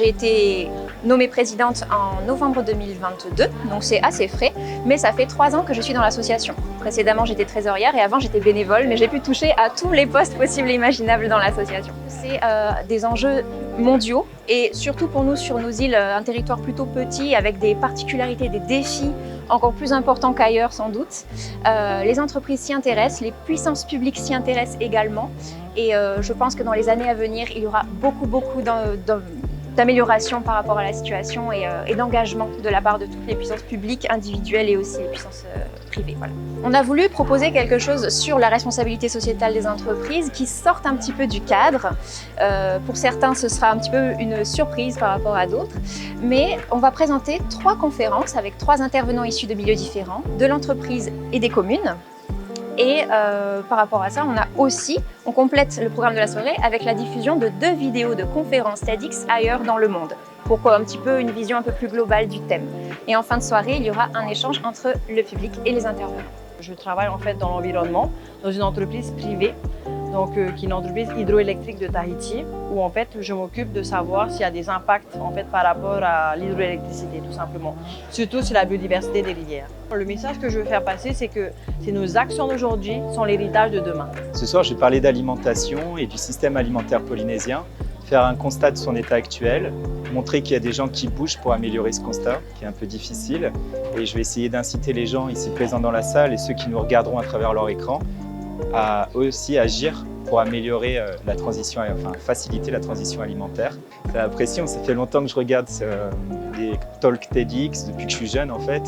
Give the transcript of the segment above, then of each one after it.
J'ai été nommée présidente en novembre 2022, donc c'est assez frais, mais ça fait 3 ans que je suis dans l'association. Précédemment, j'étais trésorière et avant, j'étais bénévole, mais j'ai pu toucher à tous les postes possibles et imaginables dans l'association. C'est des enjeux mondiaux et surtout pour nous, sur nos îles, un territoire plutôt petit avec des particularités, des défis encore plus importants qu'ailleurs sans doute. Les entreprises s'y intéressent, les puissances publiques s'y intéressent également et je pense que dans les années à venir, il y aura beaucoup d'amélioration par rapport à la situation et d'engagement de la part de toutes les puissances publiques, individuelles et aussi les puissances privées. Voilà. On a voulu proposer quelque chose sur la responsabilité sociétale des entreprises qui sorte un petit peu du cadre. Pour certains, ce sera un petit peu une surprise par rapport à d'autres, mais on va présenter 3 conférences avec 3 intervenants issus de milieux différents, de l'entreprise et des communes. Et par rapport à ça, on complète le programme de la soirée avec la diffusion de 2 vidéos de conférences TEDx ailleurs dans le monde, pour un petit peu une vision un peu plus globale du thème. Et en fin de soirée, il y aura un échange entre le public et les intervenants. Je travaille en fait dans l'environnement, dans une entreprise privée, donc qui est une entreprise hydroélectrique de Tahiti, où en fait je m'occupe de savoir s'il y a des impacts en fait par rapport à l'hydroélectricité tout simplement, surtout sur la biodiversité des rivières. Le message que je veux faire passer, c'est que nos actions d'aujourd'hui sont l'héritage de demain. Ce soir, je vais parler d'alimentation et du système alimentaire polynésien, faire un constat de son état actuel, montrer qu'il y a des gens qui bougent pour améliorer ce constat, qui est un peu difficile. Et je vais essayer d'inciter les gens ici présents dans la salle et ceux qui nous regarderont à travers leur écran à eux aussi agir pour améliorer la transition, enfin faciliter la transition alimentaire. Ça apprécie, ça fait longtemps que je regarde des talks TEDx depuis que je suis jeune en fait.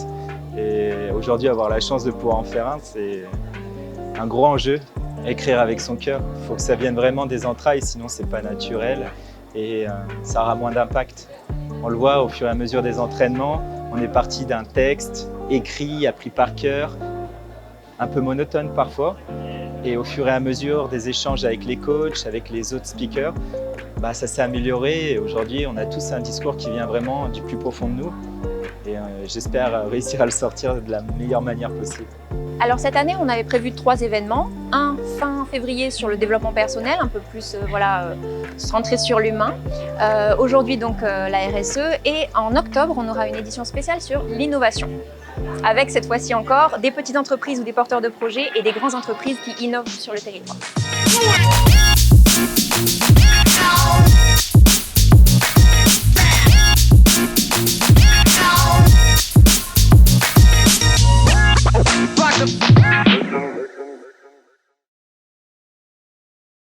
Et aujourd'hui, avoir la chance de pouvoir en faire un, c'est un gros enjeu. Écrire avec son cœur, il faut que ça vienne vraiment des entrailles, sinon c'est pas naturel et ça aura moins d'impact. On le voit au fur et à mesure des entraînements, on est parti d'un texte écrit, appris par cœur, un peu monotone parfois. Et au fur et à mesure des échanges avec les coachs, avec les autres speakers, ça s'est amélioré. Et aujourd'hui, on a tous un discours qui vient vraiment du plus profond de nous. Et j'espère réussir à le sortir de la meilleure manière possible. Alors cette année, on avait prévu 3 événements. Un fin février sur le développement personnel, un peu plus centré sur l'humain. Aujourd'hui donc la RSE et en octobre, on aura une édition spéciale sur l'innovation. Avec cette fois-ci encore des petites entreprises ou des porteurs de projets et des grandes entreprises qui innovent sur le territoire.